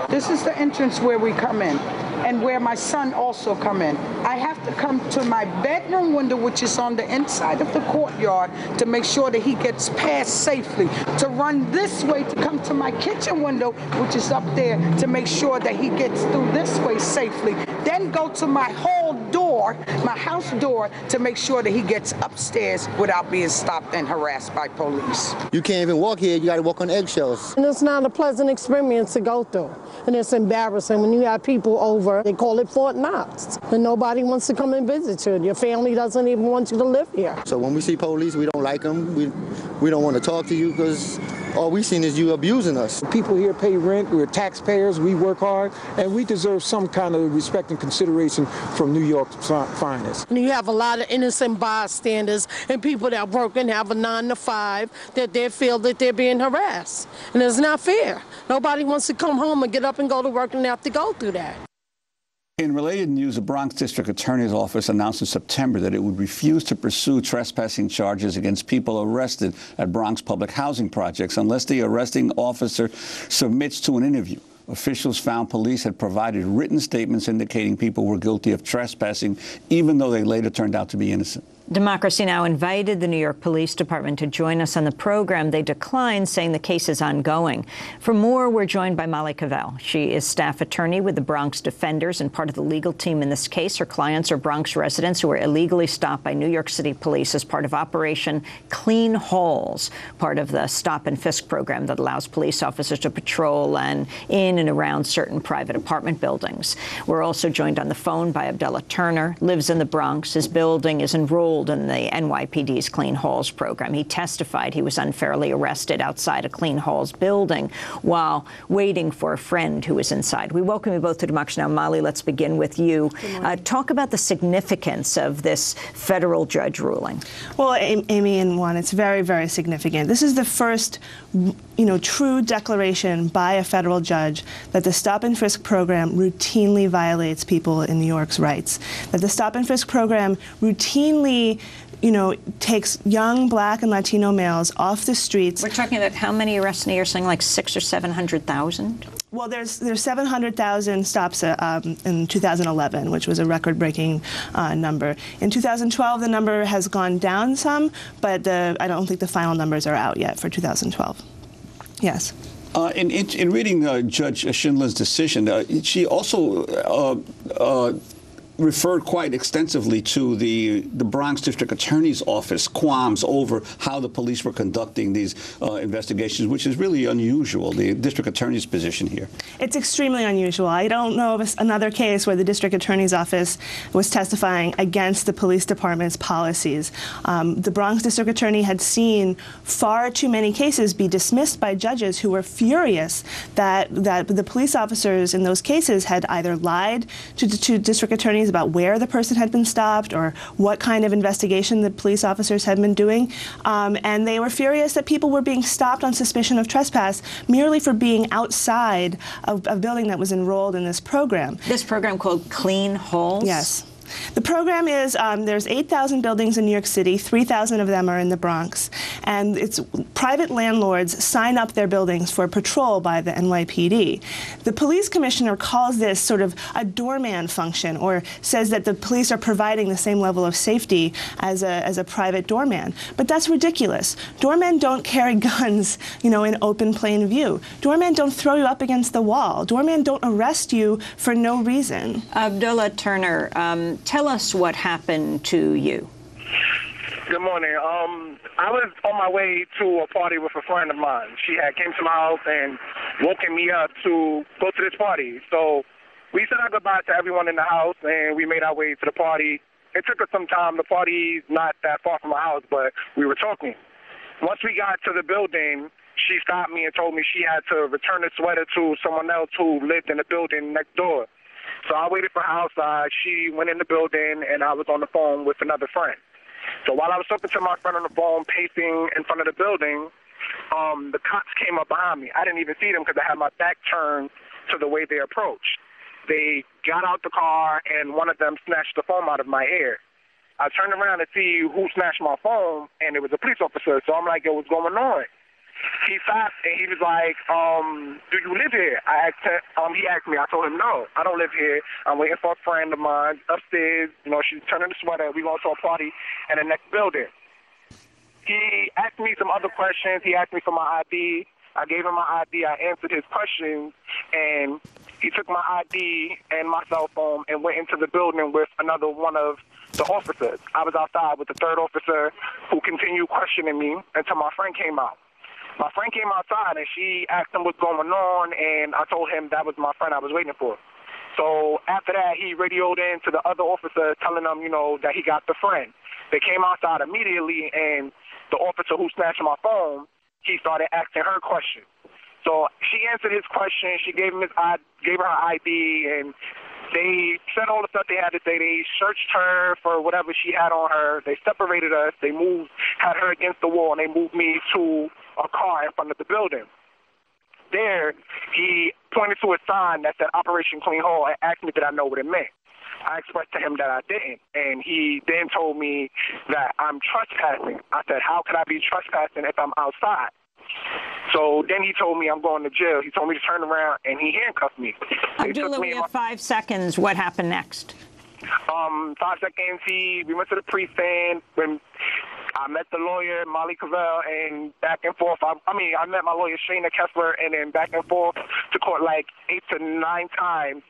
This is the entrance where we come in and where my son also come in. I have to come to my bedroom window, which is on the inside of the courtyard, to make sure that he gets past safely. To run this way to come to my kitchen window, which is up there, to make sure that he gets through this way safely. Then go to my hall door, my house door, to make sure that he gets upstairs without being stopped and harassed by police. You can't even walk here, you gotta walk on eggshells. And it's not a pleasant experience to go through. And it's embarrassing when you have people over, they call it Fort Knox, and nobody wants to come and visit you. Your family doesn't even want you to live here. So when we see police, we don't like them. We don't want to talk to you because all we've seen is you abusing us. People here pay rent, we're taxpayers, we work hard, and we deserve some kind of respect and consideration from New York's finest. And you have a lot of innocent bystanders and people that work and have a 9 to 5 that they feel that they're being harassed. And it's not fair. Nobody wants to come home and get up and go to work and have to go through that. In related news, the Bronx District Attorney's Office announced in September that it would refuse to pursue trespassing charges against people arrested at Bronx public housing projects unless the arresting officer submits to an interview. Officials found police had provided written statements indicating people were guilty of trespassing, even though they later turned out to be innocent. Democracy Now! Invited the New York Police Department to join us on the program. They declined, saying the case is ongoing. For more, we're joined by Molly Cavell. She is staff attorney with the Bronx Defenders and part of the legal team in this case. Her clients are Bronx residents who were illegally stopped by New York City police as part of Operation Clean Halls, part of the stop and frisk program that allows police officers to patrol in and around certain private apartment buildings. We're also joined on the phone by Abdullah Turner, lives in the Bronx. His building is enrolled in the NYPD's Clean Halls program. He testified he was unfairly arrested outside a Clean Halls building while waiting for a friend who was inside. We welcome you both to Democracy Now! Molly, let's begin with you. Talk about the significance of this federal judge ruling. Well, Amy and Juan, it's very, very significant. This is the first, true declaration by a federal judge that the stop and frisk program routinely violates people in New York's rights. That the stop and frisk program routinely takes young Black and Latino males off the streets. We're talking about how many arrests in a year? Saying like 600,000 or 700,000? Well, there's 700,000 stops in 2011, which was a record-breaking number. In 2012, the number has gone down some, but I don't think the final numbers are out yet for 2012. Yes. In reading Judge Schindler's decision, she also referred quite extensively to the Bronx District Attorney's Office qualms over how the police were conducting these investigations, which is really unusual, the District Attorney's position here. It's extremely unusual. I don't know of another case where the District Attorney's Office was testifying against the police department's policies. The Bronx District Attorney had seen far too many cases be dismissed by judges who were furious that the police officers in those cases had either lied to district attorneys about where the person had been stopped or what kind of investigation the police officers had been doing. And they were furious that people were being stopped on suspicion of trespass merely for being outside of a building that was enrolled in this program. This program called Clean Halls? Yes. The program is, there's 8,000 buildings in New York City, 3,000 of them are in the Bronx, and it's private landlords sign up their buildings for patrol by the NYPD. The police commissioner calls this sort of a doorman function, or says that the police are providing the same level of safety as a private doorman. But that's ridiculous. Doormen don't carry guns, in open plain view. Doormen don't throw you up against the wall. Doormen don't arrest you for no reason. Abdullah Turner, tell us what happened to you. Good morning. I was on my way to a party with a friend of mine. She had came to my house and woken me up to go to this party. So we said our goodbye to everyone in the house, and we made our way to the party. It took us some time. The party's not that far from my house, but we were talking. Once we got to the building, she stopped me and told me she had to return the sweater to someone else who lived in the building next door. So I waited for her outside. She went in the building, and I was on the phone with another friend. So while I was talking to my friend on the phone, pacing in front of the building, the cops came up behind me. I didn't even see them because I had my back turned to the way they approached. They got out the car, and one of them snatched the phone out of my ear. I turned around to see who snatched my phone, and it was a police officer. So I'm like, yo, what's going on? he stopped and he was like, do you live here? He asked me. I told him, no, I don't live here. I'm waiting for a friend of mine upstairs. You know, she's turning the sweater. We going to a party in the next building. He asked me some other questions. He asked me for my ID. I gave him my ID. I answered his questions, and he took my ID and my cell phone and went into the building with another one of the officers. I was outside with the third officer who continued questioning me until my friend came out. My friend came outside, and she asked him what's going on, and I told him that was my friend I was waiting for. So after that, he radioed in to the other officer telling them, you know, that he got the friend. They came outside immediately, and the officer who snatched my phone, he started asking her questions. So she answered his question. She gave her her ID, and they said all the stuff they had to say. They searched her for whatever she had on her. They separated us. They had her against the wall, and they moved me to a car in front of the building. There, he pointed to a sign that said Operation Clean Hall and asked me did I know what it meant. I expressed to him that I didn't, and he then told me that I'm trespassing. I said, how could I be trespassing if I'm outside? So then he told me I'm going to jail. He told me to turn around, and he handcuffed me. Abdullah, we have 5 seconds. What happened next? 5 seconds, we went to the precinct. When I met the lawyer, Molly Cavell, and back and forth. I met my lawyer, Shayna Kessler, and then back and forth to court like 8 to 9 times.